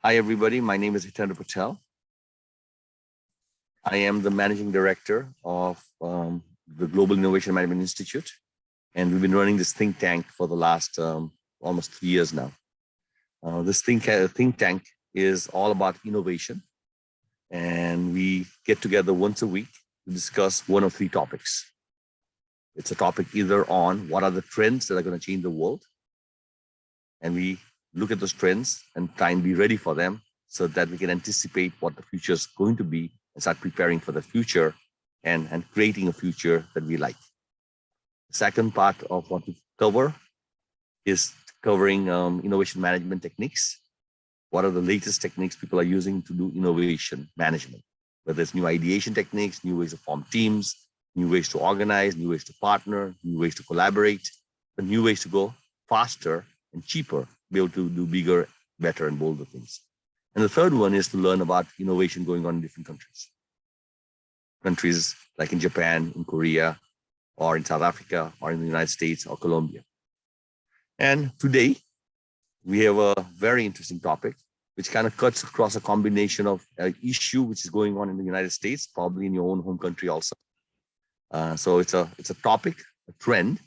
Hi, everybody. My name is Hitendra Patel. I am the managing director of the Global Innovation Management Institute, and we've been running this think tank for the last almost 3 years now. This think tank is all about innovation, and we get together once a week to discuss one of 3 topics. It's a topic either on what are the trends that are going to change the world, and we look at those trends and try and be ready for them so that we can anticipate what the future is going to be and start preparing for the future and creating a future that we like. The second part of what we cover is covering innovation management techniques. What are the latest techniques people are using to do innovation management? Whether it's new ideation techniques, new ways to form teams, new ways to organize, new ways to partner, new ways to collaborate, but new ways to go faster and cheaper, be able to do bigger, better, and bolder things. And the third one is to learn about innovation going on in different countries. Countries like in Japan, in Korea, or in South Africa, or in the United States, or Colombia. And today, we have a very interesting topic, which kind of cuts across a combination of an issue which is going on in the United States, probably in your own home country also. So it's a topic, a trend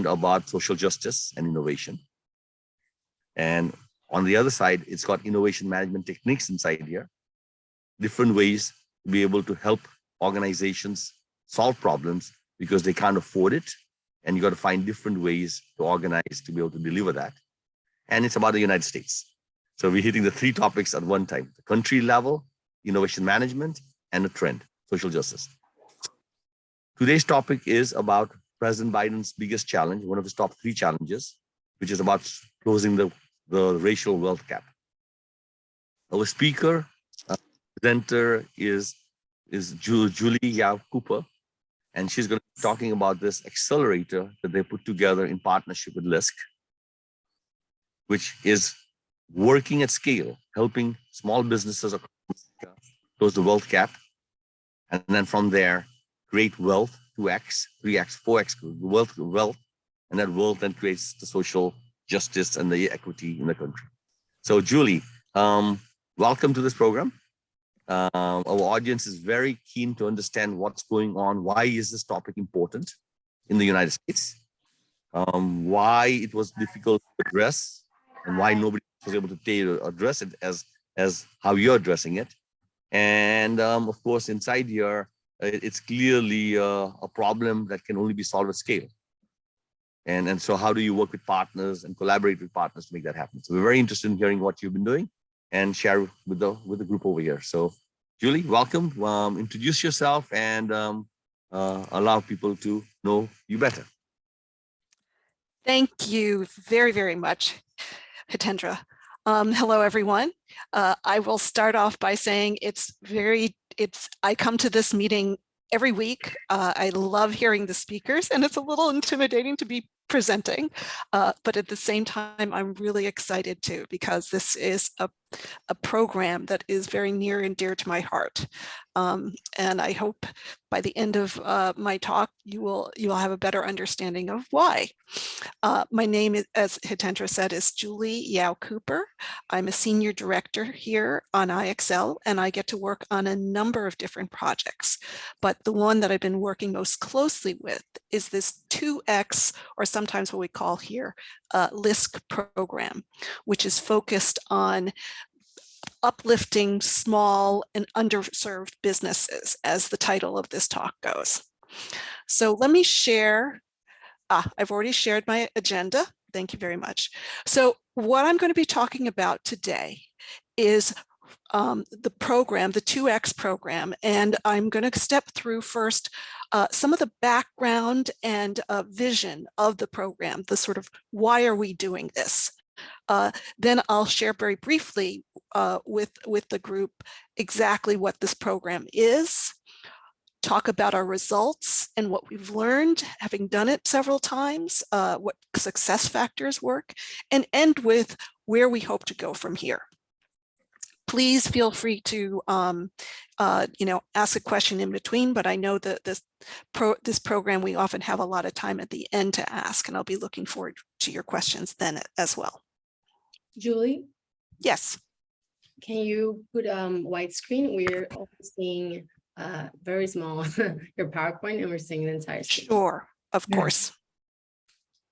about social justice and innovation. And on the other side, it's got innovation management techniques inside here, different ways to be able to help organizations solve problems because they can't afford it. And you got to find different ways to organize to be able to deliver that. And it's about the United States. So we're hitting the 3 topics at one time: the country level, innovation management, and the trend, social justice. Today's topic is about President Biden's biggest challenge, one of his top 3 challenges, which is about closing the racial wealth gap. Our speaker, presenter is Julie Yao Cooper, and she's going to be talking about this accelerator that they put together in partnership with LISC, which is working at scale, helping small businesses across America close the wealth gap, and then from there, create wealth 2x, 3x, 4x wealth, and that wealth then creates the social justice and the equity in the country. So Julie, welcome to this program. Our audience is very keen to understand what's going on. Why is this topic important in the United States? Why it was difficult to address, and why nobody was able to address it as how you're addressing it. And of course, inside here, it's clearly a problem that can only be solved at scale. And so how do you work with partners and collaborate with partners to make that happen? So we're very interested in hearing what you've been doing and share with the group over here. So Julie, welcome. Introduce yourself and allow people to know you better. Thank you very, very much, Hitendra. Hello, everyone. I will start off by saying I come to this meeting every week. I love hearing the speakers, and it's a little intimidating to be presenting, but at the same time, I'm really excited too, because this is a program that is very near and dear to my heart. And I hope by the end of my talk, you will have a better understanding of why. My name, as Hitendra said, is Julie Yao Cooper. I'm a senior director here on IXL, and I get to work on a number of different projects. But the one that I've been working most closely with is this 2X, or sometimes what we call here, LISC program, which is focused on uplifting small and underserved businesses, as the title of this talk goes. So let me share. I've already shared my agenda. Thank you very much. So what I'm going to be talking about today is the program, the 2X program, and I'm going to step through first some of the background and vision of the program, the sort of why are we doing this? Then I'll share very briefly with the group exactly what this program is, talk about our results and what we've learned having done it several times, what success factors work, and end with where we hope to go from here. Please feel free to ask a question in between, but I know that this program, we often have a lot of time at the end to ask, and I'll be looking forward to your questions then as well. Julie? Yes. Can you put widescreen? We're also seeing very small your PowerPoint, and we're seeing the entire screen. Sure, of course.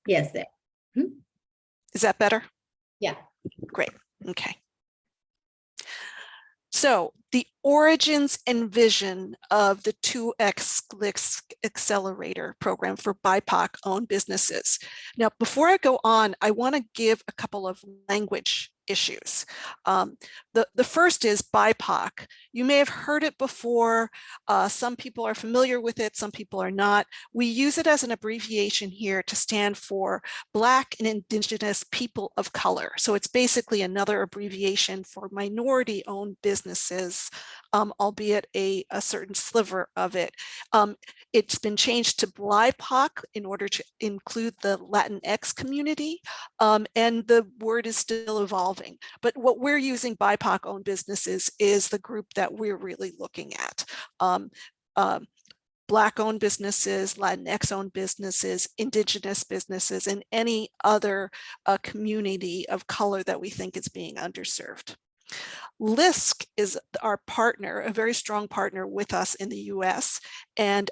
Yes, there. Is that better? Yeah. Great. Okay. So the origins and vision of the 2X Accelerator program for BIPOC-owned businesses. Now, before I go on, I want to give a couple of language issues. The first is BIPOC. You may have heard it before. Some people are familiar with it, some people are not. We use it as an abbreviation here to stand for Black and Indigenous people of color. So it's basically another abbreviation for minority-owned businesses, albeit a certain sliver of it. It's been changed to BIPOC in order to include the Latinx community, and the word is still evolving. But what we're using BIPOC-owned businesses is the group that we're really looking at. Black-owned businesses, Latinx-owned businesses, Indigenous businesses, and any other community of color that we think is being underserved. LISC is our partner, a very strong partner with us in the US, and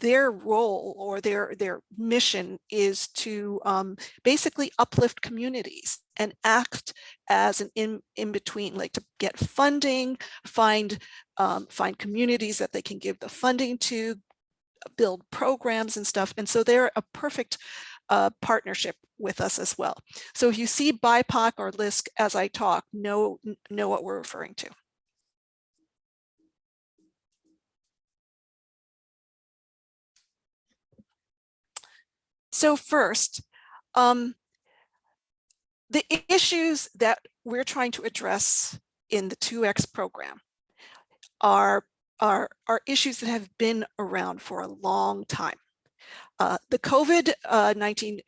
their role or their mission is to basically uplift communities and act as an in-between, like to get funding, find communities that they can give the funding to, build programs and stuff. And so they're a perfect partnership with us as well. So if you see BIPOC or LISC as I talk, know what we're referring to. So first, the issues that we're trying to address in the 2X program are issues that have been around for a long time. The COVID-19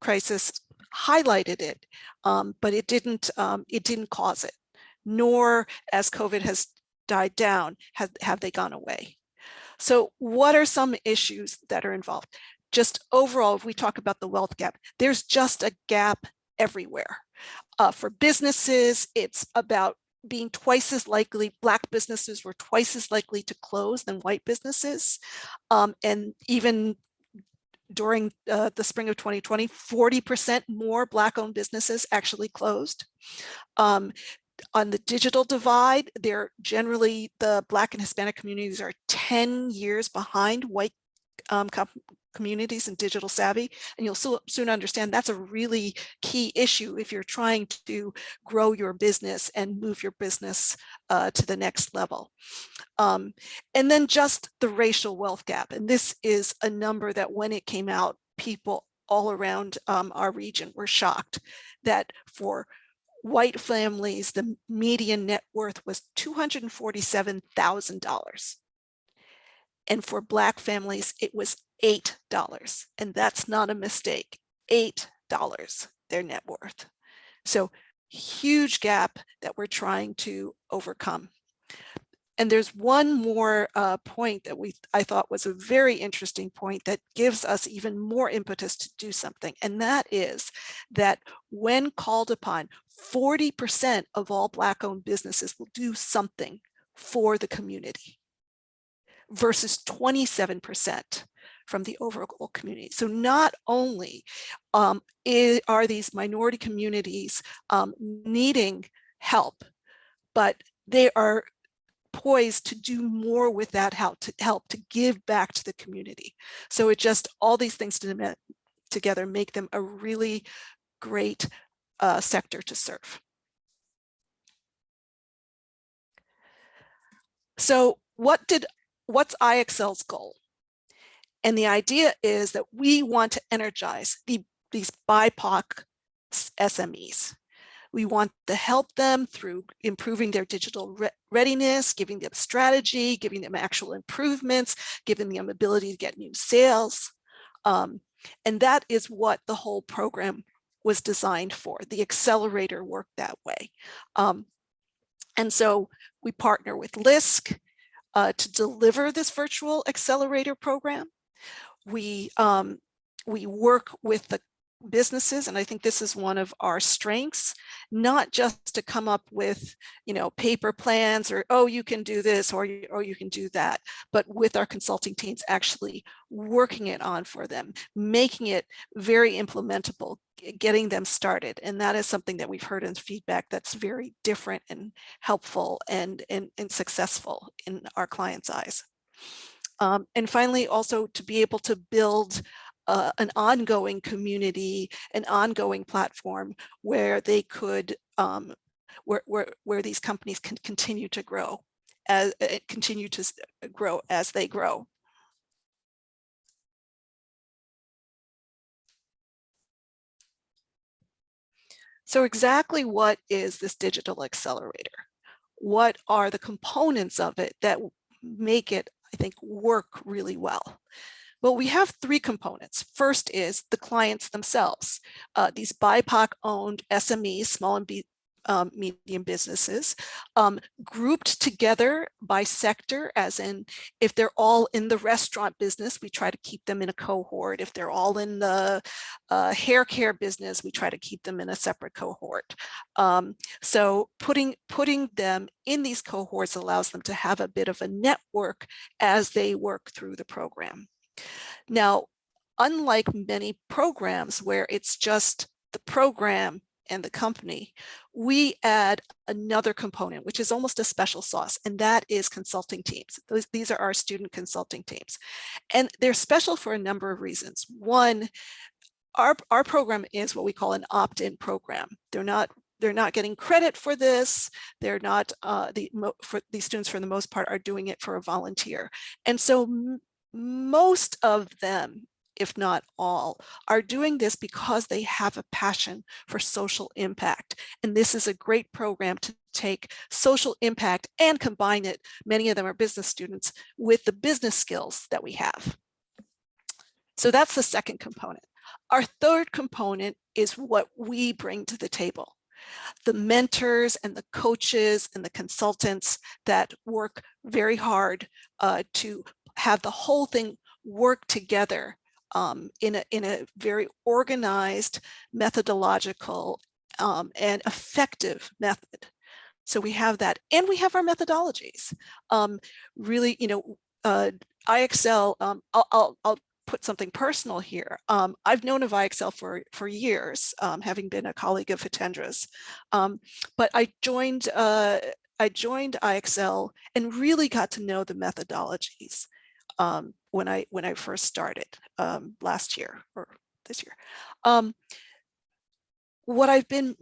crisis highlighted it, but it didn't cause it, nor as COVID has died down, have they gone away. So what are some issues that are involved? Just overall, if we talk about the wealth gap, there's just a gap everywhere. For businesses, it's about being twice as likely, Black businesses were twice as likely to close than white businesses. And even during the spring of 2020, 40% more Black-owned businesses actually closed. On the digital divide, they're generally, the Black and Hispanic communities are 10 years behind white communities in digital savvy, and you'll soon understand that's a really key issue if you're trying to grow your business and move your business to the next level. And then just the racial wealth gap, and this is a number that when it came out, people all around our region were shocked that for white families, the median net worth was $247,000. And for Black families, it was $8. And that's not a mistake, $8, their net worth. So huge gap that we're trying to overcome. And there's one more point that I thought was a very interesting point that gives us even more impetus to do something. And that is that when called upon, 40% of all Black-owned businesses will do something for the community versus 27% from the overall community. So not only are these minority communities needing help, but they are poised to do more with that help to give back to the community. So it just, all these things together make them a really great sector to serve. So what's IXL's goal? And the idea is that we want to energize these BIPOC SMEs. We want to help them through improving their digital readiness, giving them strategy, giving them actual improvements, giving them ability to get new sales. And that is what the whole program was designed for. The accelerator worked that way. And so we partner with LISC to deliver this virtual accelerator program. We work with businesses, and I think this is one of our strengths, not just to come up with, paper plans or, oh, you can do this or you can do that, but with our consulting teams actually working it on for them, making it very implementable, getting them started. And that is something that we've heard in feedback that's very different and helpful and successful in our clients' eyes. And finally, also to be able to build an ongoing community, an ongoing platform where they could, where these companies can continue to grow, as they grow. So exactly what is this digital accelerator? What are the components of it that make it, I think, work really well? Well, we have three components. First is the clients themselves. These BIPOC-owned SMEs, small and medium businesses, grouped together by sector, as in if they're all in the restaurant business, we try to keep them in a cohort. If they're all in the hair care business, we try to keep them in a separate cohort. So putting them in these cohorts allows them to have a bit of a network as they work through the program. Now, unlike many programs where it's just the program and the company, we add another component, which is almost a special sauce, and that is consulting teams. These are our student consulting teams. And they're special for a number of reasons. One, our program is what we call an opt-in program. They're not getting credit for this. They're not, these students for the most part are doing it for a volunteer. And so most of them, if not all, are doing this because they have a passion for social impact. And this is a great program to take social impact and combine it, many of them are business students, with the business skills that we have. So that's the second component. Our third component is what we bring to the table. The mentors and the coaches and the consultants that work very hard to have the whole thing work together in a very organized, methodological, and effective method. So we have that, and we have our methodologies. Really, IXL, I'll put something personal here. I've known of IXL for years, having been a colleague of Hitendra's, but I joined IXL and really got to know the methodologies when I first started last year or this year. What I've been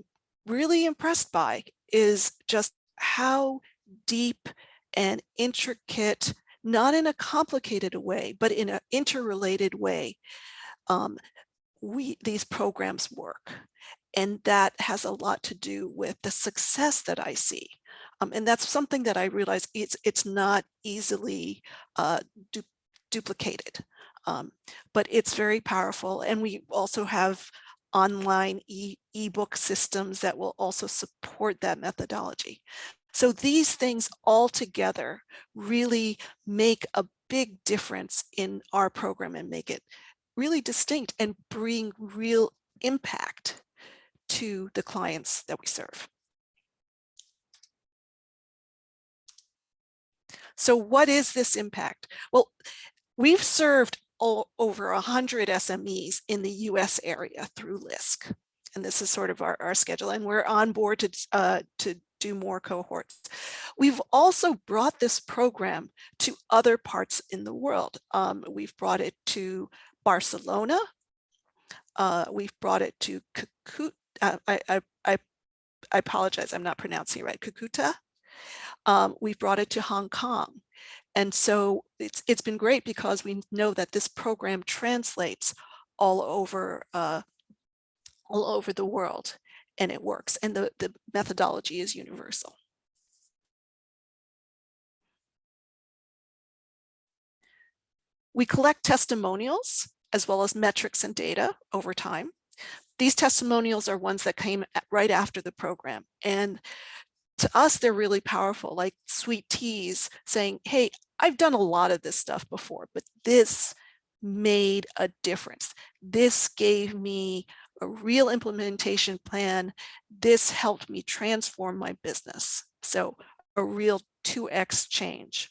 really impressed by is just how deep and intricate, not in a complicated way, but in an interrelated way, these programs work. And that has a lot to do with the success that I see. And that's something that I realize it's not easily duplicated, but it's very powerful. And we also have online ebook systems that will also support that methodology. So these things all together really make a big difference in our program and make it really distinct and bring real impact to the clients that we serve. So what is this impact? Well, we've served over 100 SMEs in the US area through LISC. And this is sort of our schedule, and we're on board to do more cohorts. We've also brought this program to other parts in the world. We've brought it to Barcelona. We've brought it to I apologize, I'm not pronouncing it right, Cucuta. We've brought it to Hong Kong. And so it's been great because we know that this program translates all over the world, and it works, and the methodology is universal. We collect testimonials as well as metrics and data over time. These testimonials are ones that came right after the program, and to us, they're really powerful, like Sweet Teas saying, hey, I've done a lot of this stuff before, but this made a difference. This gave me a real implementation plan. This helped me transform my business. So a real 2x change.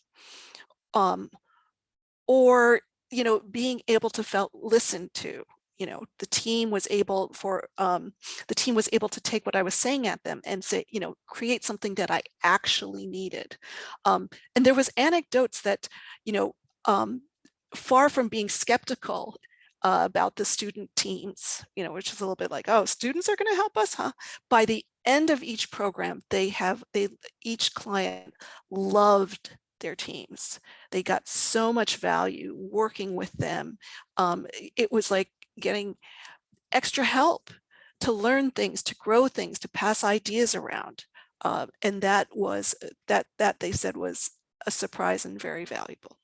Or, you know, being able to felt listened to. You know, the team was able to take what I was saying at them and say, you know, create something that I actually needed. And there was anecdotes that, you know, far from being skeptical about the student teams, you know, which is a little bit like, oh, students are going to help us, huh? By the end of each program, each client loved their teams. They got so much value working with them. It was like getting extra help to learn things, to grow things, to pass ideas around. And that was, that they said was a surprise and very valuable.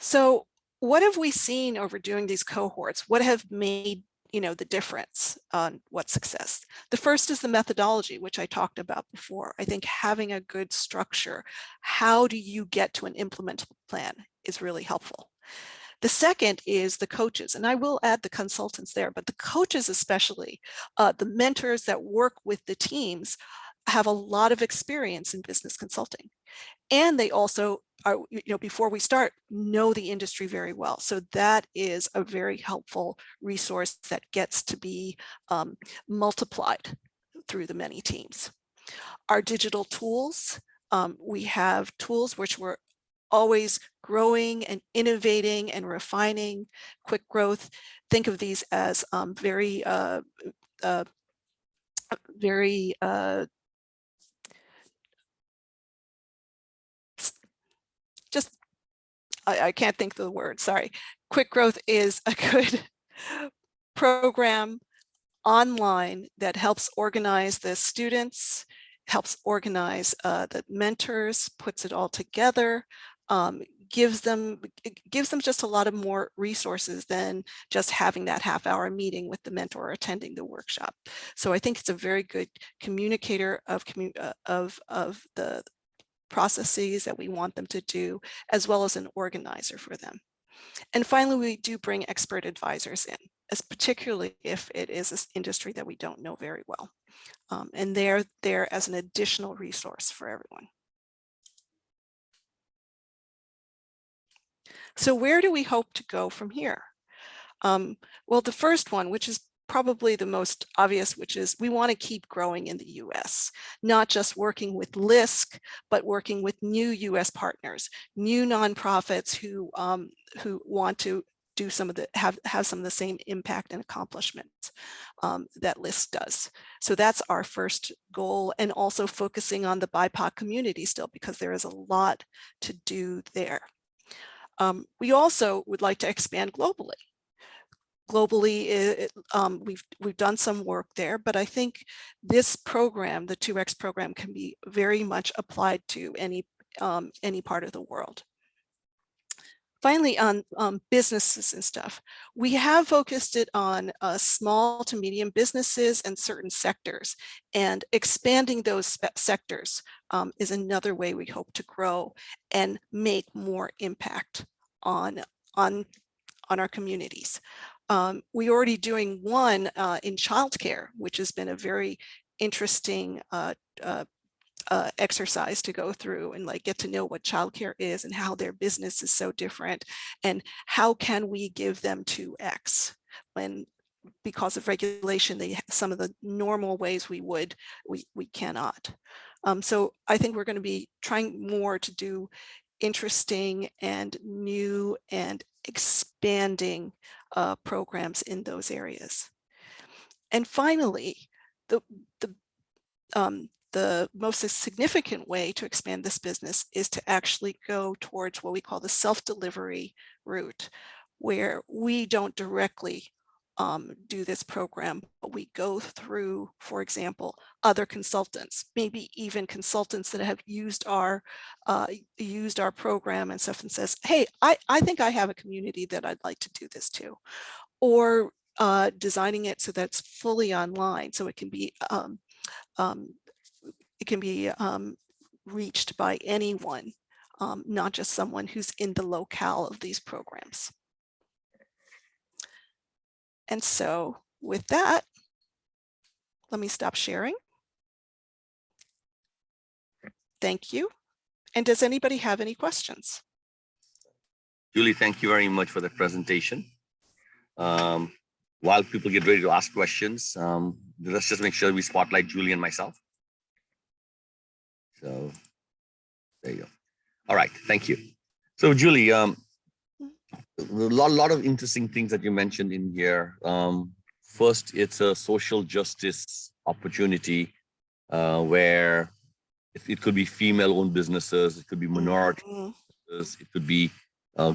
So what have we seen over doing these cohorts? What have made, you know, the difference on what success? The first is the methodology, which I talked about before. I think having a good structure, how do you get to an implementable plan, is really helpful. The second is the coaches, and I will add the consultants there, but the coaches especially, the mentors that work with the teams, have a lot of experience in business consulting. And they also are, you know, before we start, know the industry very well. So that is a very helpful resource that gets to be multiplied through the many teams. Our digital tools, we have tools which we're always growing and innovating and refining. Quick growth, think of these as very just, I can't think of the word, sorry. Quick growth is a good program online that helps organize the students, helps organize the mentors, puts it all together, gives them just a lot of more resources than just having that half-hour meeting with the mentor or attending the workshop. So I think it's a very good communicator of the processes that we want them to do, as well as an organizer for them. And finally, we do bring expert advisors in, as particularly if it is an industry that we don't know very well. And they're there as an additional resource for everyone. So where do we hope to go from here? Well, the first one, which is probably the most obvious, which is we want to keep growing in the US, not just working with LISC, but working with new US partners, new nonprofits who want to do some of the, have some of the same impact and accomplishments that LISC does. So that's our first goal, and also focusing on the BIPOC community still, because there is a lot to do there. We also would like to expand globally. Globally, we've done some work there, but I think this program, the 2X program, can be very much applied to any part of the world. Finally, on businesses and stuff, we have focused it on small to medium businesses and certain sectors, and expanding those sectors is another way we hope to grow and make more impact on our communities. We're already doing one in childcare, which has been a very interesting exercise to go through and like get to know what childcare is and how their business is so different, and how can we give them 2X when, because of regulation, they some of the normal ways we cannot. So I think we're going to be trying more to do interesting and new and expanding programs in those areas. And finally, the most significant way to expand this business is to actually go towards what we call the self-delivery route, where we don't directly do this program, but we go through, for example, other consultants, maybe even consultants that have used our program and stuff, and says, hey, I think I have a community that I'd like to do this to, or designing it so that's fully online, so it can be reached by anyone not just someone who's in the locale of these programs. And so with that, let me stop sharing. Thank you. And does anybody have any questions? Julie, thank you very much for the presentation. While people get ready to ask questions, let's just make sure we spotlight Julie and myself. So there you go. All right, thank you. So Julie, a lot of interesting things that you mentioned in here. First, it's a social justice opportunity where it could be female-owned businesses, it could be minority businesses, it could be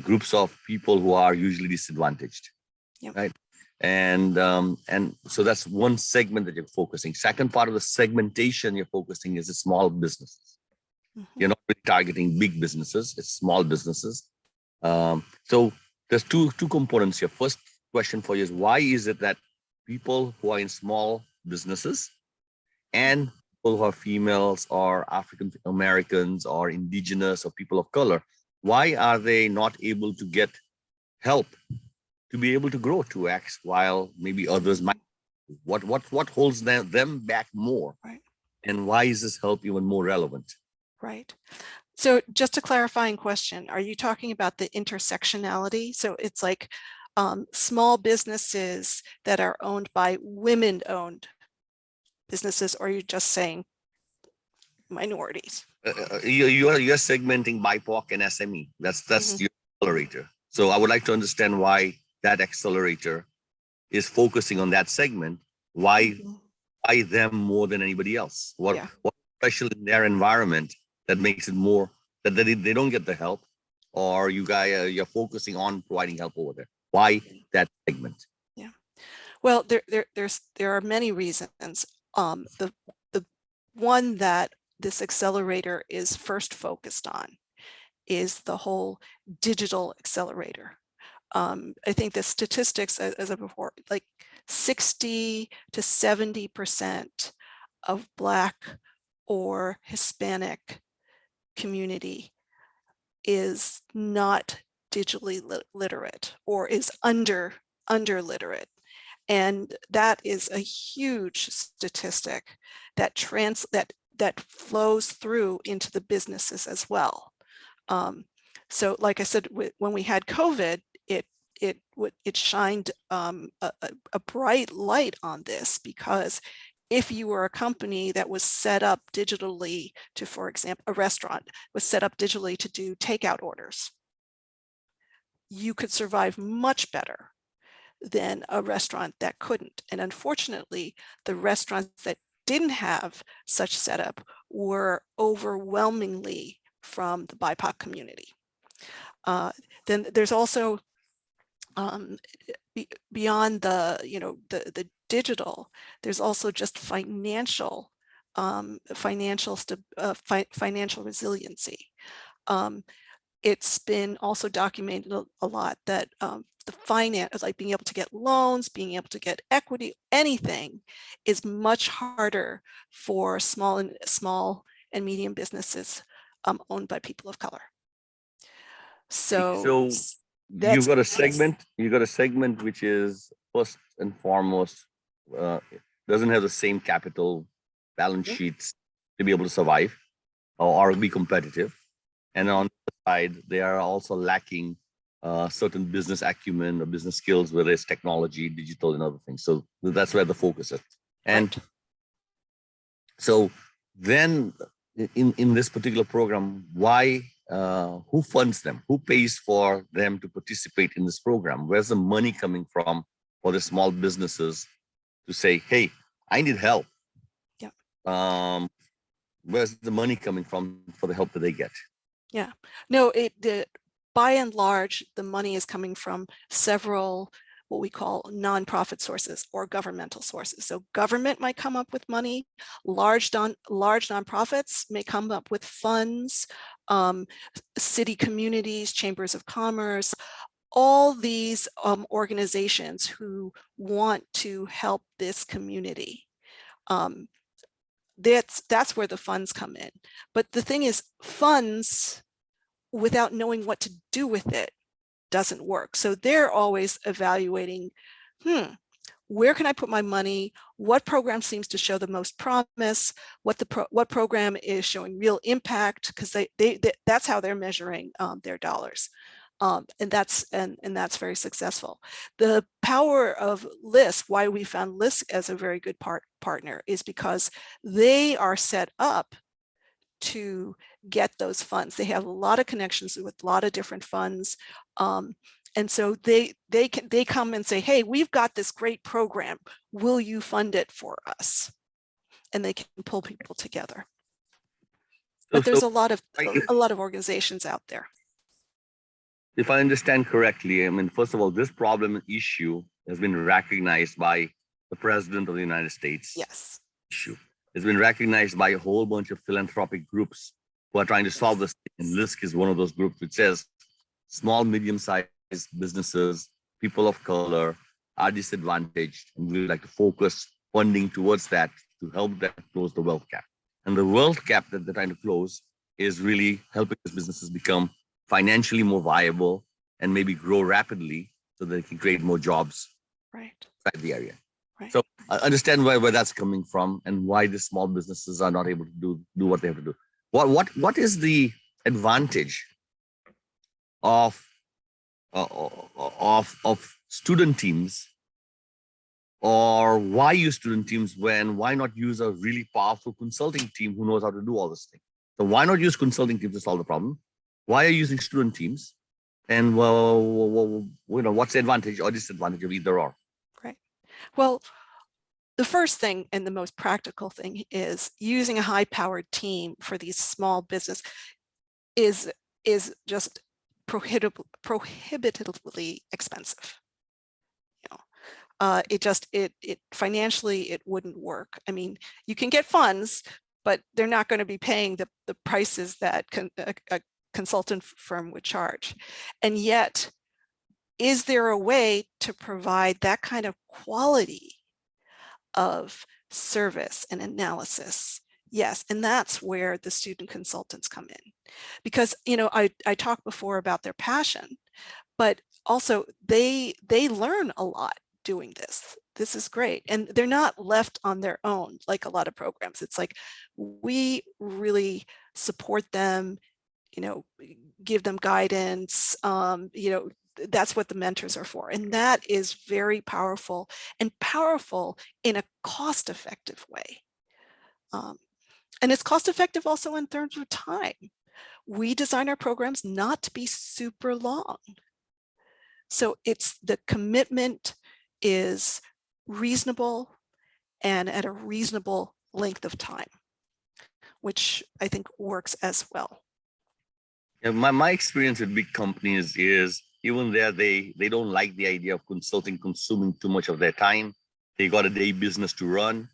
groups of people who are usually disadvantaged, right? And so that's one segment that you're focusing. Second part of the segmentation you're focusing is the small businesses. You're not really targeting big businesses, it's small businesses. So there's two components here. First question for you is, why is it that people who are in small businesses and people who are females or African Americans or indigenous or people of color, why are they not able to get help to be able to grow 2x while maybe others might? What holds them back more? Right. And why is this help even more relevant? Right. So just a clarifying question, are you talking about the intersectionality? So it's like small businesses that are owned by women-owned businesses, or are you just saying minorities? You're segmenting BIPOC and SME. That's your accelerator. So I would like to understand why that accelerator is focusing on that segment. Why them more than anybody else? What special in their environment that makes it more that they don't get the help, or you guys you're focusing on providing help over there? Why that segment? Yeah, well, there are many reasons. The one that this accelerator is first focused on is the whole digital accelerator. I think the statistics, as I before, like 60 to 70% of Black or Hispanic community is not digitally literate or is under literate. And that is a huge statistic that flows through into the businesses as well. So like I said, when we had COVID, it shined a bright light on this, because if you were a company that was set up digitally to, for example, a restaurant was set up digitally to do takeout orders, you could survive much better than a restaurant that couldn't. And unfortunately, the restaurants that didn't have such setup were overwhelmingly from the BIPOC community. Then there's also beyond the digital, there's also just financial resiliency. It's been also documented a lot that the finance, like being able to get loans, being able to get equity, anything is much harder for small and medium businesses owned by people of color. So you've got a segment which is first and foremost doesn't have the same capital balance sheets to be able to survive or be competitive, and on the side they are also lacking certain business acumen or business skills, whether it's technology, digital, and other things. So that's where the focus is. And so then in this particular program, why who funds them? Who pays for them to participate in this program? Where's the money coming from for the small businesses to say, hey, I need help? Yeah. Where's the money coming from for the help that they get? Yeah. No, by and large, the money is coming from several what we call nonprofit sources or governmental sources. So government might come up with money, large nonprofits may come up with funds, city communities, chambers of commerce, all these organizations who want to help this community. That's where the funds come in. But the thing is, funds without knowing what to do with it doesn't work. So they're always evaluating, where can I put my money? What program seems to show the most promise? What program is showing real impact? Because that's how they're measuring their dollars. And that's very successful. The power of LISC, why we found LISC as a very good partner, is because they are set up to get those funds. They have a lot of connections with a lot of different funds. And so they come and say, hey, we've got this great program. Will you fund it for us? And they can pull people together. But there's a lot of organizations out there. If I understand correctly, I mean, first of all, this problem and issue has been recognized by the President of the United States. Yes. Issue. It's been recognized by a whole bunch of philanthropic groups who are trying to solve this. And LISC is one of those groups which says small, medium-sized businesses, people of color are disadvantaged, and we would like to focus funding towards that to help them close the wealth gap. And the wealth gap that they're trying to close is really helping these businesses become financially more viable and maybe grow rapidly so they can create more jobs inside the area. Right. So I understand where that's coming from and why the small businesses are not able to do what they have to do. What is the advantage of student teams, or why use student teams when why not use a really powerful consulting team who knows how to do all this thing? So why not use consulting teams to solve the problem? Why are you using student teams? And what's the advantage or disadvantage of either or? Right. Well, the first thing and the most practical thing is using a high-powered team for these small business is just prohibitively expensive. It financially it wouldn't work. I mean, you can get funds, but they're not going to be paying the prices that a consultant firm would charge. And yet, is there a way to provide that kind of quality of service and analysis? Yes, and that's where the student consultants come in. Because, I talked before about their passion, but also they learn a lot doing this. This is great. And they're not left on their own like a lot of programs. It's like we really support them, give them guidance, that's what the mentors are for. And that is very powerful, and powerful in a cost-effective way. And it's cost-effective also in terms of time. We design our programs not to be super long. So it's the commitment is reasonable and at a reasonable length of time, which I think works as well. Yeah, my experience with big companies is even there, they don't like the idea of consulting consuming too much of their time. They got a day business to run,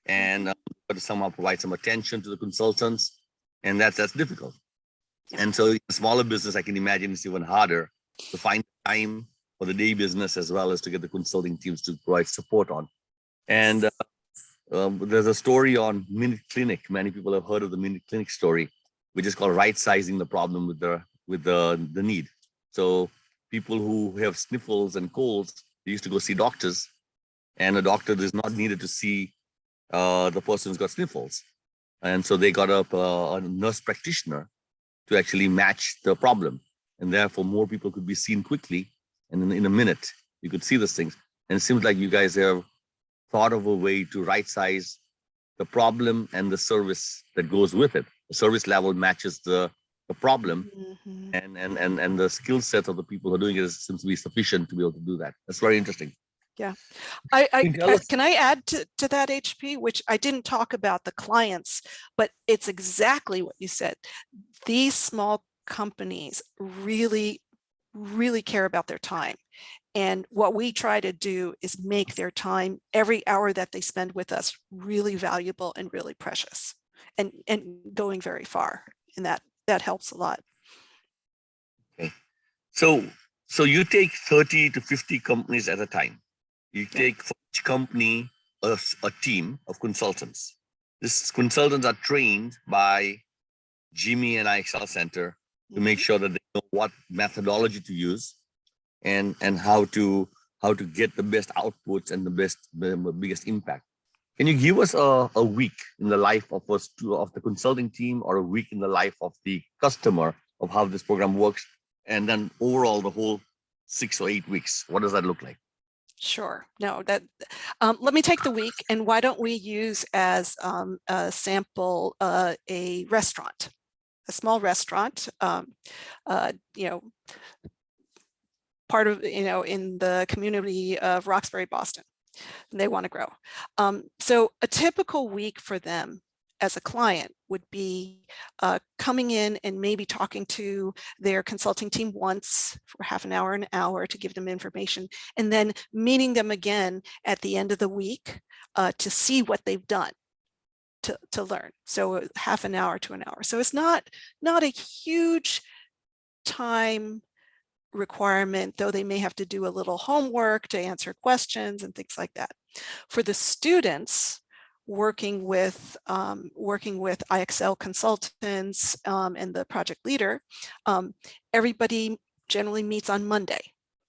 and got to somehow provide some attention to the consultants, and that's difficult. Yeah. And so in smaller business, I can imagine it's even harder to find time for the day business as well as to get the consulting teams to provide support on. And there's a story on Minute Clinic. Many people have heard of the Minute Clinic story, which is called right sizing the problem with the need. So people who have sniffles and colds, they used to go see doctors, and a doctor is not needed to see the person who's got sniffles. And so they got a nurse practitioner to actually match the problem. And therefore more people could be seen quickly. And in a minute, you could see these things. And it seems like you guys have thought of a way to right size the problem and the service that goes with it. The service level matches the problem, and the skill set of the people who are doing it seems to be sufficient to be able to do that. That's very interesting. Yeah. Can I add to that, HP, which I didn't talk about the clients, but it's exactly what you said. These small companies really, really care about their time. And what we try to do is make their time, every hour that they spend with us, really valuable and really precious, and going very far. And that helps a lot. Okay. So you take 30 to 50 companies at a time. You take for each company a team of consultants. These consultants are trained by GIMI and IXL Center to make sure that they know what methodology to use and how to get the best outputs and the biggest impact. Can you give us a week in the life of of the consulting team, or a week in the life of the customer, of how this program works, and then overall the whole 6 or 8 weeks? What does that look like? Sure. No, that let me take the week, and why don't we use as a sample a restaurant, a small restaurant, you know, part of, you know, in the community of Roxbury, Boston. And they want to grow. So a typical week for them as a client would be coming in and maybe talking to their consulting team once for half an hour to give them information, and then meeting them again at the end of the week to see what they've done, to learn. So half an hour to an hour. So it's not a huge time requirement, though they may have to do a little homework to answer questions and things like that. For the students, working with IXL consultants and the project leader, everybody generally meets on Monday,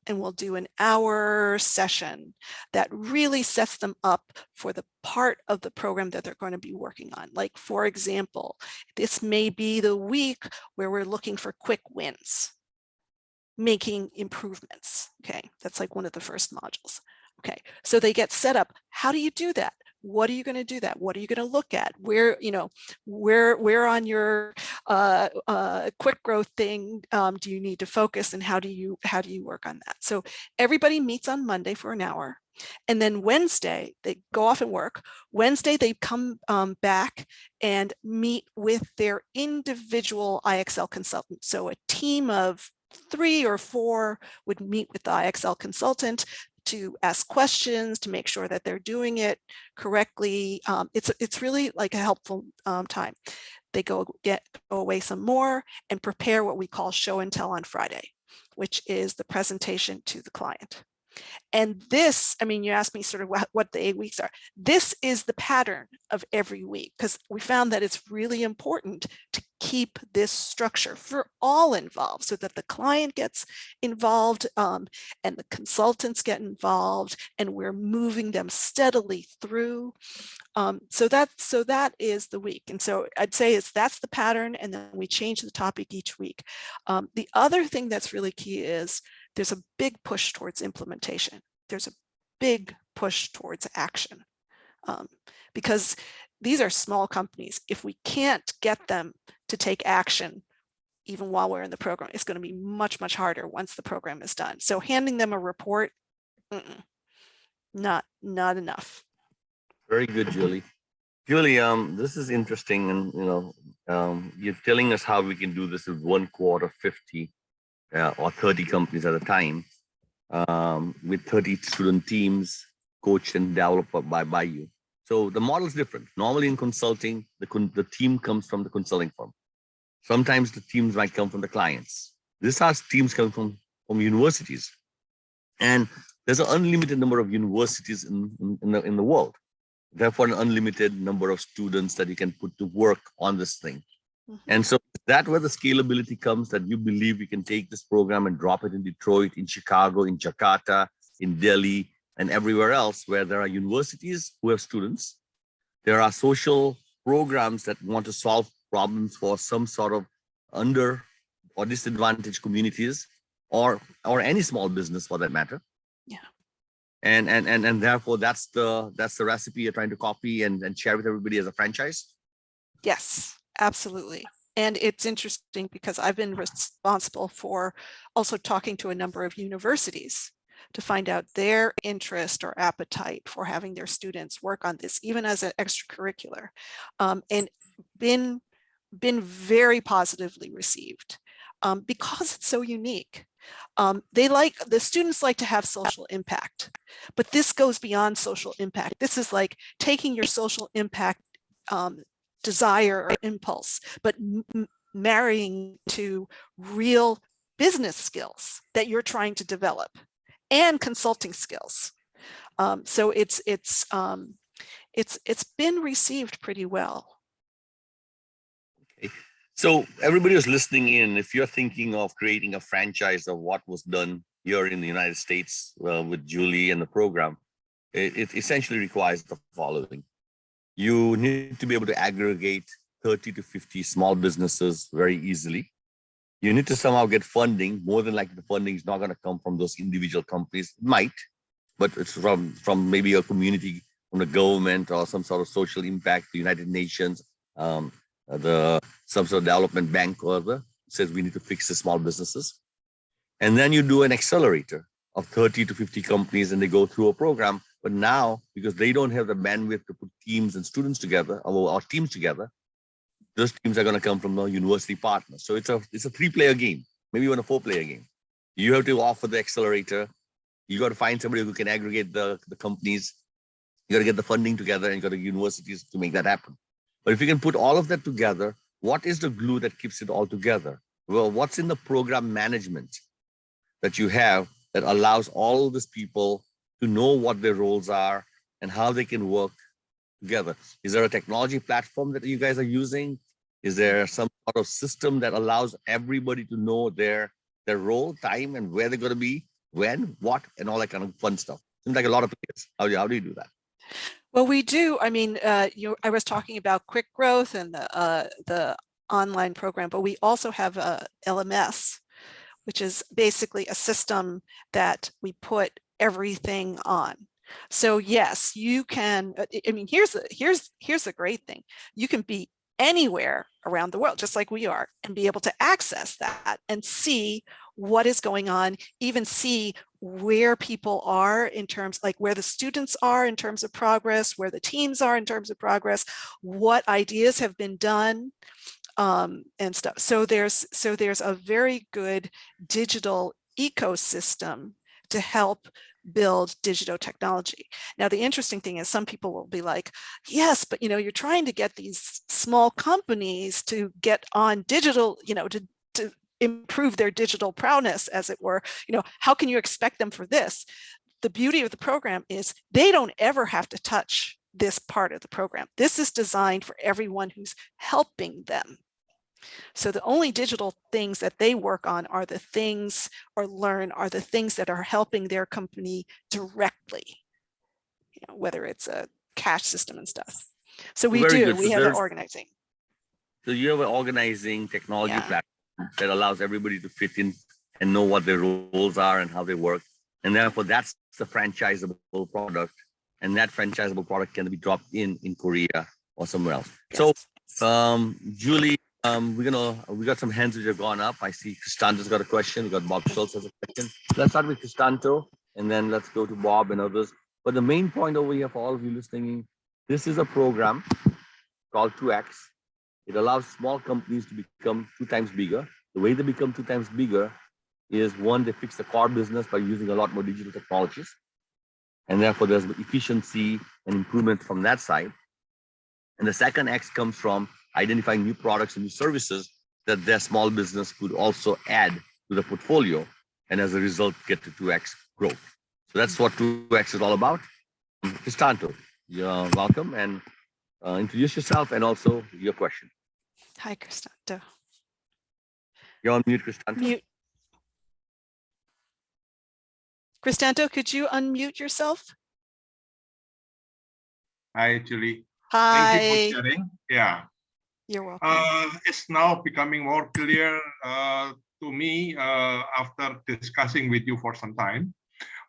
and we'll do an hour session that really sets them up for the part of the program that they're going to be working on. Like, for example, this may be the week where we're looking for quick wins, making improvements. Okay, that's like one of the first modules. Okay, so they get set up. How do you do that? What are you going to do that? What are you going to look at? Where, you know, where on your quick growth thing do you need to focus, and how do you work on that? So everybody meets on Monday for an hour, and then Wednesday they go off and work. Wednesday they come back and meet with their individual IXL consultant. So a team of 3 or 4 would meet with the IXL consultant to ask questions, to make sure that they're doing it correctly. It's really like a helpful time. They go away some more and prepare what we call show and tell on Friday, which is the presentation to the client. And this, I mean, you asked me sort of what the 8 weeks are. This is the pattern of every week, because we found that it's really important to keep this structure for all involved, so that the client gets involved and the consultants get involved, and we're moving them steadily through. So that is the week. And so I'd say that's the pattern, and then we change the topic each week. The other thing that's really key is there's a big push towards implementation. There's a big push towards action, because these are small companies. If we can't get them to take action, even while we're in the program, it's going to be much, much harder once the program is done. So handing them a report, not enough. Very good, Julie. Julie, this is interesting, and you know, you're telling us how we can do this with 1 quarter, 50 or 30 companies at a time, with 30 student teams coached and developed by you. So the model is different. Normally in consulting, the team comes from the consulting firm. Sometimes the teams might come from the clients. This has teams come from universities, and there's an unlimited number of universities in the world. Therefore, an unlimited number of students that you can put to work on this thing. And so that's where the scalability comes, that you believe you can take this program and drop it in Detroit, in Chicago, in Jakarta, in Delhi, and everywhere else where there are universities who have students. There are social programs that want to solve problems for some sort of under or disadvantaged communities, or any small business for that matter. Yeah. And therefore that's the recipe you're trying to copy and share with everybody as a franchise. Yes, absolutely. And it's interesting because I've been responsible for also talking to a number of universities to find out their interest or appetite for having their students work on this, even as an extracurricular, and been very positively received because it's so unique. The students like to have social impact, but this goes beyond social impact. This is like taking your social impact desire or impulse, but marrying to real business skills that you're trying to develop and consulting skills. So it's been received pretty well. Okay. So everybody who's listening in, if you're thinking of creating a franchise of what was done here in the United States with Julie and the program, it essentially requires the following. You need to be able to aggregate 30 to 50 small businesses very easily. You need to somehow get funding. More than likely, the funding is not going to come from those individual companies. It might, but it's from maybe a community, from the government, or some sort of social impact, the United Nations, some sort of development bank or other says we need to fix the small businesses. And then you do an accelerator of 30 to 50 companies, and they go through a program. But now, because they don't have the bandwidth to put teams and students together, or teams together, those teams are going to come from the university partners. So it's a 3-player game, maybe even a 4-player game. You have to offer the accelerator. You got to find somebody who can aggregate the companies. You got to get the funding together, and you got to universities to make that happen. But if you can put all of that together, what is the glue that keeps it all together? Well, what's in the program management that you have that allows all these people to know what their roles are and how they can work together? Is there a technology platform that you guys are using? Is there some sort of system that allows everybody to know their role, time, and where they're going to be, when, what, and all that kind of fun stuff? Seems like a lot of players. How do you do that? Well, we do. I mean, I was talking about quick growth and the online program, but we also have a LMS, which is basically a system that we put everything on. So yes, you can. I mean, here's the great thing: you can be anywhere around the world, just like we are, and be able to access that and see what is going on, even see where people are in terms, like where the students are in terms of progress, where the teams are in terms of progress, what ideas have been done, and stuff. So there's a very good digital ecosystem to help build digital technology. Now, the interesting thing is some people will be like, yes, but you're trying to get these small companies to get on digital, to improve their digital prowess, as it were. How can you expect them for this? The beauty of the program is they don't ever have to touch this part of the program. This is designed for everyone who's helping them. So the only digital things that they work on are the things, or learn, are the things that are helping their company directly, whether it's a cash system and stuff. So we have an organizing. So you have an organizing technology platform that allows everybody to fit in and know what their roles are and how they work. And therefore that's the franchisable product. And that franchisable product can be dropped in Korea or somewhere else. Yes. So Julie, we got some hands which have gone up. I see Cristanto's got a question. We got Bob Schultz has a question. Let's start with Cristanto, and then let's go to Bob and others. But the main point over here for all of you listening, this is a program called 2X. It allows small companies to become 2 times bigger. The way they become 2 times bigger is, one, they fix the core business by using a lot more digital technologies. And therefore there's efficiency and improvement from that side. And the second X comes from identifying new products and new services that their small business could also add to the portfolio, and as a result get to 2X growth. So that's what 2X is all about. Cristanto, you're welcome, and introduce yourself and also your question. Hi, Cristanto. You're on mute, Cristanto. Mute. Cristanto, could you unmute yourself? Hi, Julie. Hi. Thank you for sharing. Yeah. You're welcome. It's now becoming more clear to me after discussing with you for some time.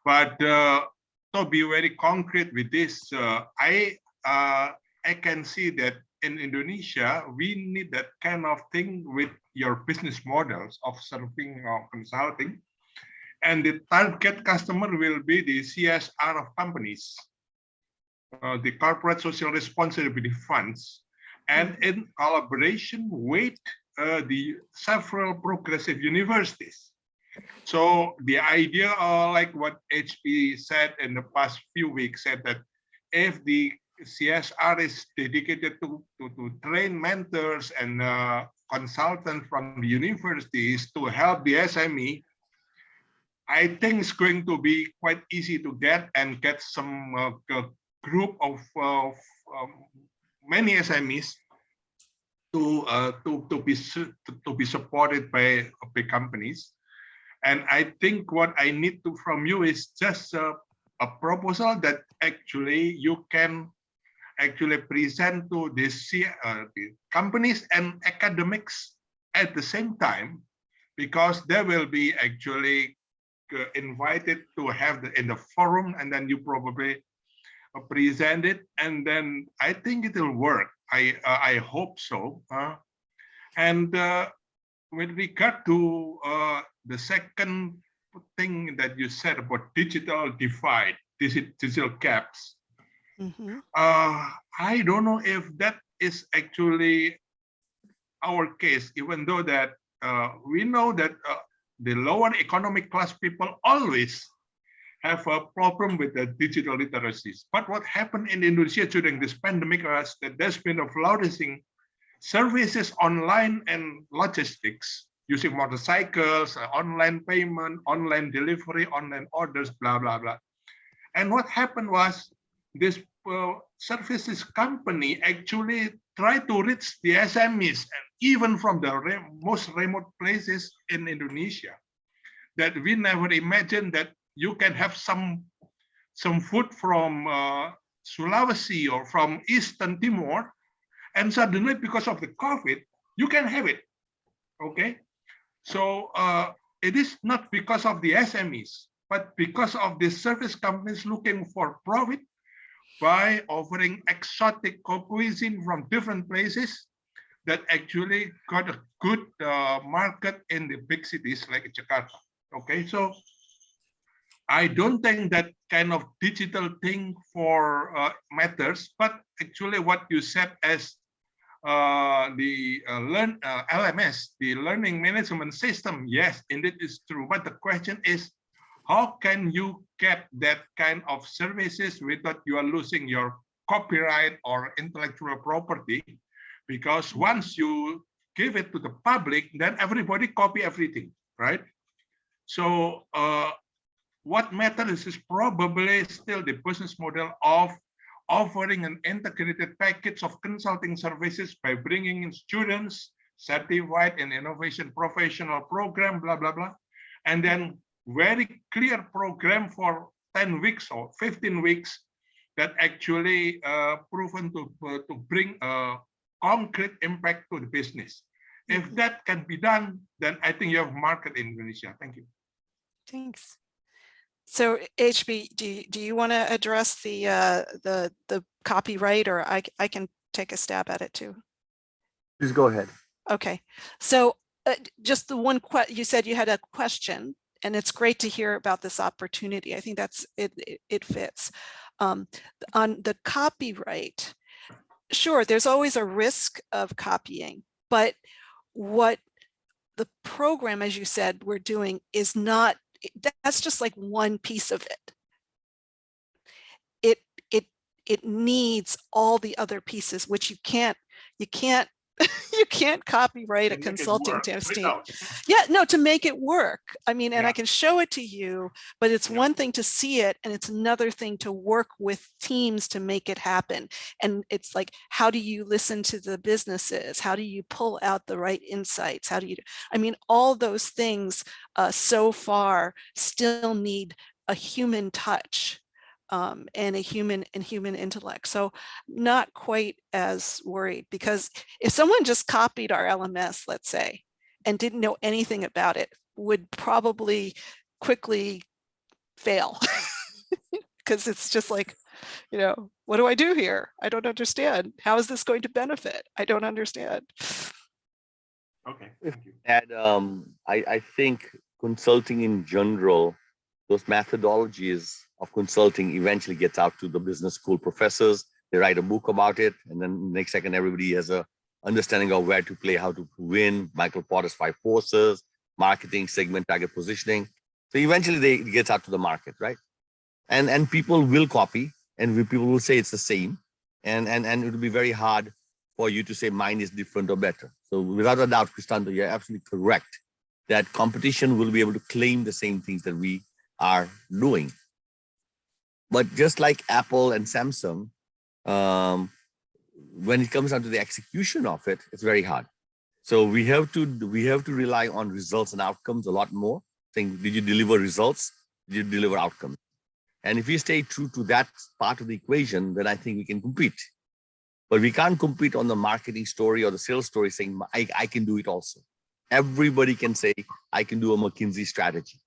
But to be very concrete with this, I can see that in Indonesia, we need that kind of thing with your business models of serving or consulting. And the target customer will be the CSR of companies, the corporate social responsibility funds, and in collaboration with the several progressive universities. So the idea, like what HP said in the past few weeks, said that if the CSR is dedicated to train mentors and consultants from the universities to help the SME, I think it's going to be quite easy to get some group of many SMEs to be supported by big companies. And I think what I need to from you is just a proposal that actually you can actually present to the companies and academics at the same time, because they will be actually invited to have in the forum, and then you probably present it, and then I think it will work. I hope so. And with regard to the second thing that you said about digital divide, digital gaps, I don't know if that is actually our case, even though that we know that the lower economic class people always have a problem with the digital literacies. But what happened in Indonesia during this pandemic was that there's been a flourishing services online and logistics using motorcycles, online payment, online delivery, online orders, blah, blah, blah. And what happened was this services company actually tried to reach the SMEs, and even from the most remote places in Indonesia, that we never imagined that you can have some food from Sulawesi or from Eastern Timor, and suddenly because of the COVID, you can have it. Okay, so it is not because of the SMEs, but because of the service companies looking for profit by offering exotic cuisine from different places that actually got a good market in the big cities like Jakarta. Okay, so I don't think that kind of digital thing for matters, but actually what you said as the LMS, the learning management system, yes, indeed is true. But the question is, how can you get that kind of services without you are losing your copyright or intellectual property? Because once you give it to the public, then everybody copy everything, right? So what matters is probably still the business model of offering an integrated package of consulting services by bringing in students certified in innovation professional program, blah, blah, blah. And then very clear program for 10 weeks or 15 weeks that actually proven to bring a concrete impact to the business. If that can be done, then I think you have market in Indonesia. Thank you. Thanks. So HB, do you want to address the copyright, or I can take a stab at it too? Please go ahead. Okay, so just the one you said you had a question, and it's great to hear about this opportunity. I think that's it fits. On the copyright, sure, there's always a risk of copying, but what the program, as you said, we're doing is not, that's just like one piece of it. It needs all the other pieces, which you can't copyright a consulting team. Yeah, no, to make it work. I mean, and I can show it to you, but it's one thing to see it, and it's another thing to work with teams to make it happen. And it's like, how do you listen to the businesses? How do you pull out the right insights? How do you, I mean, all those things so far still need a human touch. And a human intellect. So not quite as worried, because if someone just copied our LMS, let's say, and didn't know anything about it, would probably quickly fail because it's just like, you know, what do I do here? I don't understand. How is this going to benefit? I don't understand. Okay. And I think consulting in general, those methodologies of consulting eventually gets out to the business school professors. They write a book about it, and then next second, everybody has a understanding of where to play, how to win, Michael Porter's 5 forces, marketing, segment, target positioning. So eventually it gets out to the market, right? And people will copy, and people will say it's the same. And it will be very hard for you to say mine is different or better. So without a doubt, Cristanto, you're absolutely correct that competition will be able to claim the same things that we are doing. But just like Apple and Samsung, when it comes down to the execution of it, it's very hard. So we have to rely on results and outcomes a lot more. Think, did you deliver results? Did you deliver outcomes? And if we stay true to that part of the equation, then I think we can compete. But we can't compete on the marketing story or the sales story saying, I can do it also. Everybody can say, I can do a McKinsey strategy.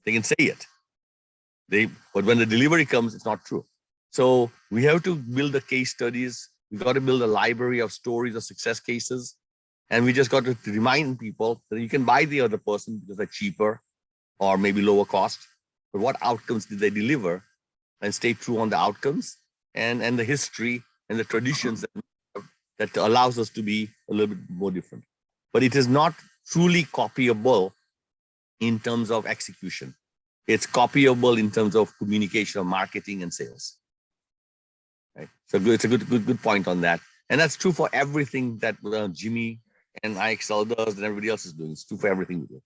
They can say it. But when the delivery comes, it's not true. So we have to build the case studies. We've got to build a library of stories of success cases. And we just got to remind people that you can buy the other person because they're cheaper or maybe lower cost. But what outcomes did they deliver? And stay true on the outcomes and the history and the traditions that allows us to be a little bit more different. But it is not truly copyable in terms of execution. It's copyable in terms of communication, of marketing and sales. Right? So it's a good point on that. And that's true for everything that GIMI and IXL does and everybody else is doing. It's true for everything we do.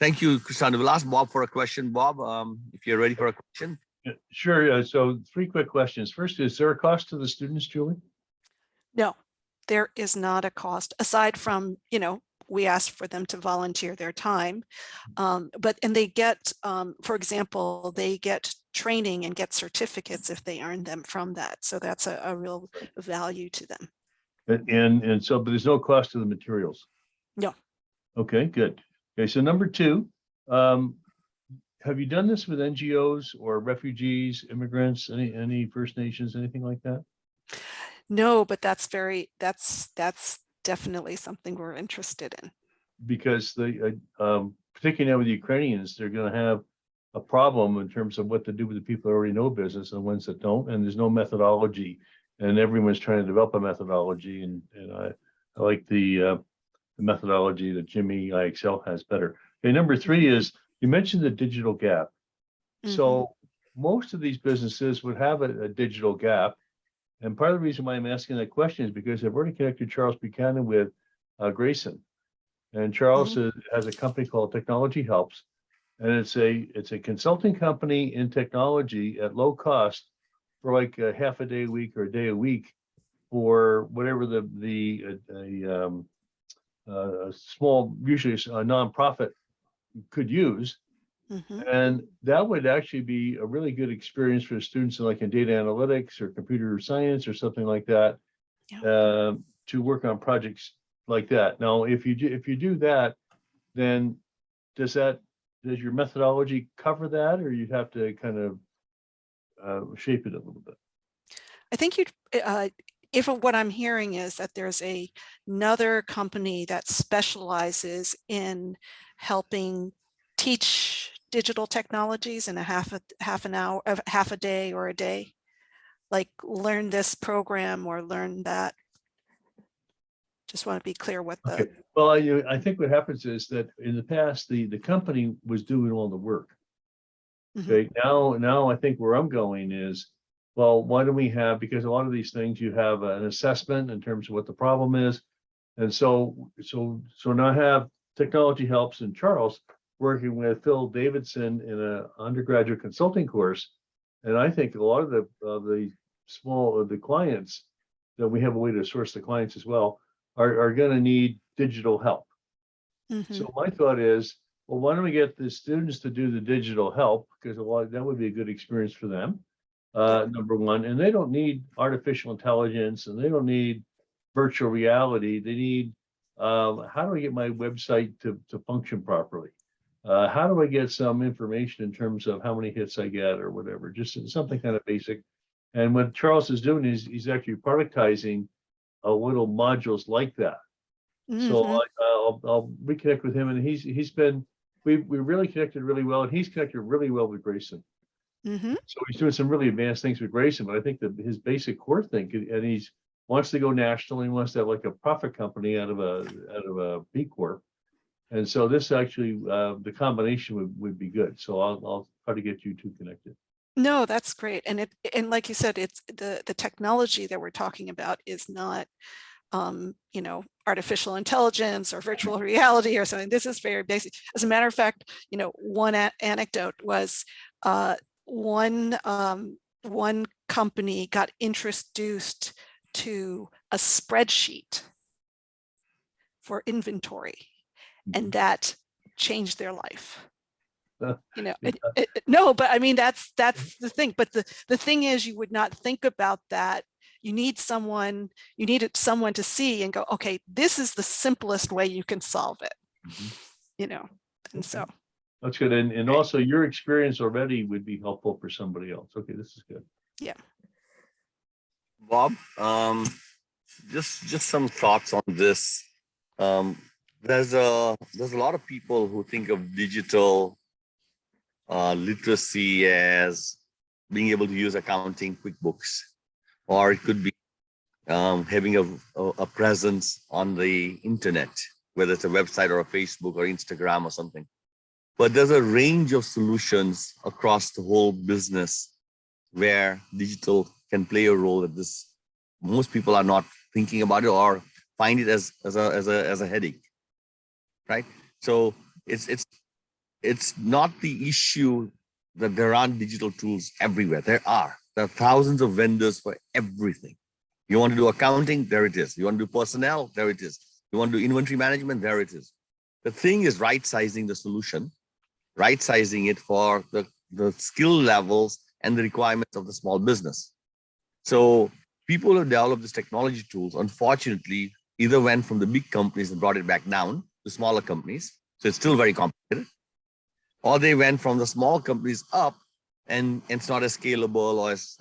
Thank you, Krishan. We'll ask Bob for a question. Bob, if you're ready for a question. Yeah, sure. So 3 quick questions. First, is there a cost to the students, Julie? No, there is not a cost aside from, we ask for them to volunteer their time, and they get, for example, they get training and get certificates if they earn them from that. So that's a real value to them. And so, but there's no cost to the materials? No. Okay, good. Okay, so number 2, have you done this with NGOs or refugees, immigrants, any First Nations, anything like that? No, but that's definitely something we're interested in. Because particularly now with the Ukrainians, they're going to have a problem in terms of what to do with the people that already know business and the ones that don't, and there's no methodology, and everyone's trying to develop a methodology, and I like the methodology that GIMI IXL has better. Okay, number 3 is, you mentioned the digital gap. So most of these businesses would have a digital gap. And part of the reason why I'm asking that question is because I've already connected Charles Buchanan with Grayson. And Charles has a company called Technology Helps. And it's a consulting company in technology at low cost for like a half a day a week or a day a week for whatever a small, usually a nonprofit could use. And that would actually be a really good experience for students in like in data analytics or computer science or something like that, to work on projects like that. Now, if you do that, then does your methodology cover that, or you'd have to kind of shape it a little bit? I think if what I'm hearing is that there's another company that specializes in helping teach digital technologies in a half a day or a day, like learn this program or learn that. Just want to be clear what the. Okay. Well, I think what happens is that in the past, the company was doing all the work. Okay. Now I think where I'm going is, well, why do we have, because a lot of these things you have an assessment in terms of what the problem is. And so now I have Technology Helps and Charles working with Phil Davidson in an undergraduate consulting course. And I think a lot of the clients that we have a way to source the clients as well are going to need digital help. So my thought is, well, why don't we get the students to do the digital help? Because that would be a good experience for them. Number 1, and they don't need artificial intelligence and they don't need virtual reality. They need, how do I get my website to function properly? How do I get some information in terms of how many hits I get or whatever, just something kind of basic. And what Charles is doing is he's actually productizing little modules like that. So I'll reconnect with him, and we really connected really well, and he's connected really well with Grayson. So he's doing some really advanced things with Grayson, but I think that his basic core thing, and he wants to go national, he wants to have like a profit company out of a B Corp. And so this actually, the combination would be good. So I'll try to get you two connected. No, that's great. And like you said, it's the technology that we're talking about is not, artificial intelligence or virtual reality or something. This is very basic. As a matter of fact, one anecdote was one company got introduced to a spreadsheet for inventory, and that changed their life. You know, no, but I mean, that's the thing. But the thing is, you would not think about that. You needed someone to see and go, okay, this is the simplest way you can solve it. You know, and so. That's good. And also your experience already would be helpful for somebody else. Okay, this is good. Yeah. Bob, just some thoughts on this. There's a lot of people who think of digital literacy as being able to use accounting QuickBooks, or it could be having a presence on the internet, whether it's a website or a Facebook or Instagram or something. But there's a range of solutions across the whole business where digital can play a role that most people are not thinking about it or find it as a headache, right? So it's not the issue that there aren't digital tools everywhere. There are thousands of vendors for everything. You want to do accounting, there it is. You want to do personnel, there it is. You want to do inventory management, there it is. The thing is right-sizing the solution, right-sizing it for the skill levels and the requirements of the small business. So people who develop these technology tools, unfortunately, either went from the big companies and brought it back down to smaller companies. So it's still very complicated. Or they went from the small companies up and it's not as scalable or as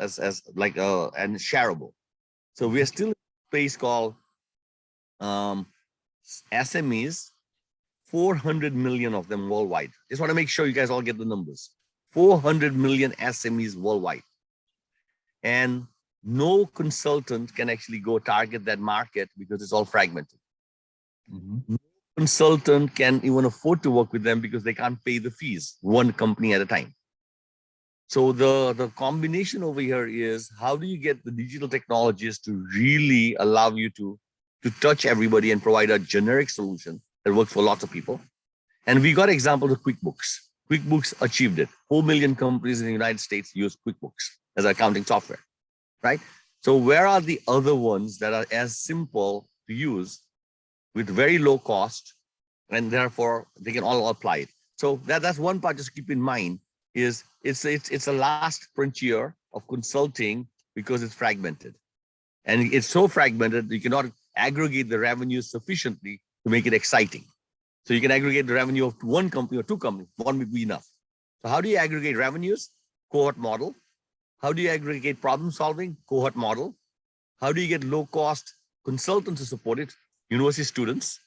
like and shareable. So we are still in a space called SMEs, 400 million of them worldwide. Just want to make sure you guys all get the numbers. 400 million SMEs worldwide. And no consultant can actually go target that market because it's all fragmented. No consultant can even afford to work with them because they can't pay the fees, one company at a time. So the combination over here is, how do you get the digital technologies to really allow you to touch everybody and provide a generic solution that works for lots of people? And we got examples of QuickBooks. QuickBooks achieved it. 4 million companies in the United States use QuickBooks as accounting software, right? So where are the other ones that are as simple to use with very low cost, and therefore they can all apply it? So that's one part just keep in mind, is it's a last frontier of consulting because it's fragmented. And it's so fragmented, you cannot aggregate the revenue sufficiently to make it exciting. So you can aggregate the revenue of one company or two companies, one would be enough. So how do you aggregate revenues? Cohort model. How do you aggregate problem solving? Cohort model. How do you get low cost consultants to support it? University students.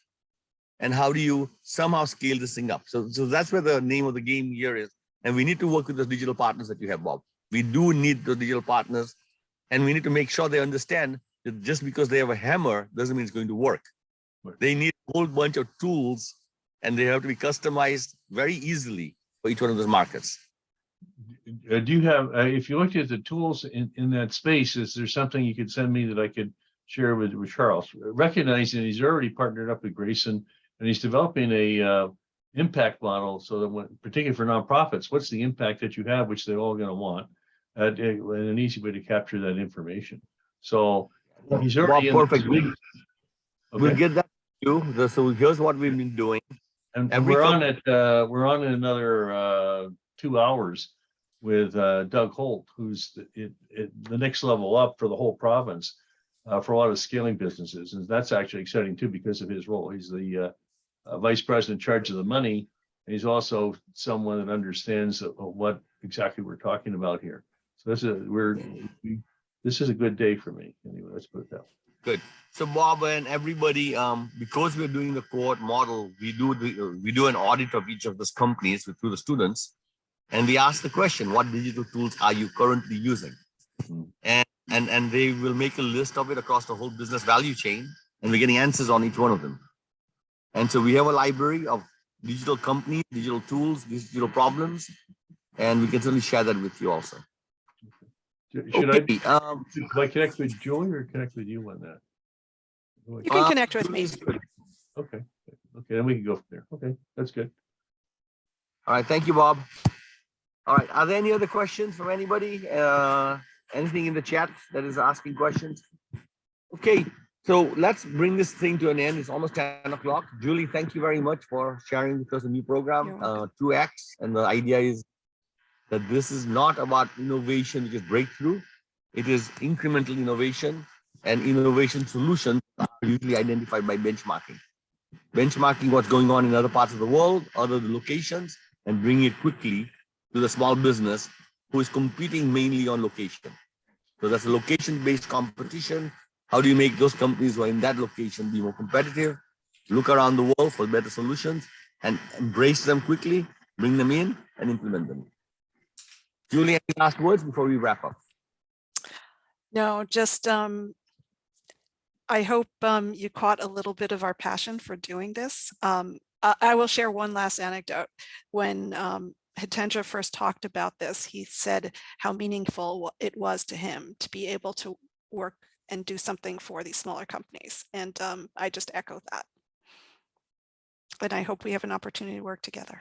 And how do you somehow scale this thing up? So that's where the name of the game here is. And we need to work with the digital partners that you have, Bob. We do need the digital partners, and we need to make sure they understand that just because they have a hammer doesn't mean it's going to work. They need a whole bunch of tools, and they have to be customized very easily for each one of those markets. Do you have, if you looked at the tools in that space, is there something you could send me that I could share with Charles? Recognizing he's already partnered up with Grayson, and he's developing a impact model, so that when, particularly for nonprofits, what's the impact that you have, which they're all going to want, and an easy way to capture that information. So he's already Bob, perfect. Okay. We'll get that to you. So here's what we've been doing. And we're on it. We're on in another 2 hours with Doug Holt, who's the next level up for the whole province for a lot of scaling businesses, and that's actually exciting too because of his role. He's the vice president in charge of the money. And he's also someone that understands what exactly we're talking about here. So this is a good day for me. Anyway, let's put it that way. Good. So Bob and everybody, because we're doing the cohort model, we do an audit of each of those companies through the students, and we ask the question, what digital tools are you currently using? And they will make a list of it across the whole business value chain, and we're getting answers on each one of them. And so we have a library of digital companies, digital tools, digital problems, and we can certainly share that with you also. Should I connect with Julie or connect with you on that? You can connect with me. Okay. Okay, then we can go from there. Okay, that's good. All right, thank you, Bob. All right, are there any other questions from anybody? Anything in the chat that is asking questions? Okay, so let's bring this thing to an end. It's almost 10 o'clock. Julie, thank you very much for sharing with us a new You're program, welcome. 2X. And the idea is that this is not about innovation, which is breakthrough. It is incremental innovation, and innovation solutions are usually identified by benchmarking. Benchmarking what's going on in other parts of the world, other locations, and bringing it quickly to the small business who is competing mainly on location. So that's a location-based competition. How do you make those companies who are in that location be more competitive, look around the world for better solutions, and embrace them quickly, bring them in, and implement them? Julie, any last words before we wrap up? No, just I hope you caught a little bit of our passion for doing this. I will share one last anecdote. When Hitendra first talked about this, he said how meaningful it was to him to be able to work and do something for these smaller companies. And I just echo that. And I hope we have an opportunity to work together.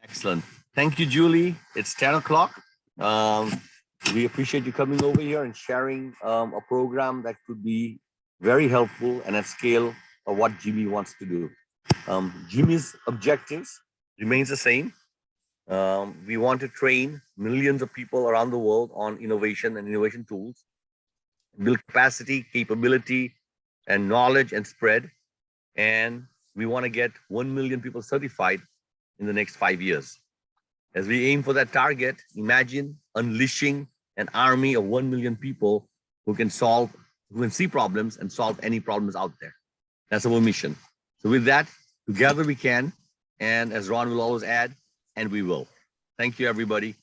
Excellent. Thank you, Julie. It's 10 o'clock. We appreciate you coming over here and sharing a program that could be very helpful and at scale of what GIMI wants to do. GIMI's objectives remains the same. We want to train millions of people around the world on innovation and innovation tools, build capacity, capability, and knowledge and spread. And we want to get 1 million people certified in the next 5 years. As we aim for that target, imagine unleashing an army of 1 million people who can see problems and solve any problems out there. That's our mission. So with that, together we can, and as Ron will always add, and we will. Thank you, everybody.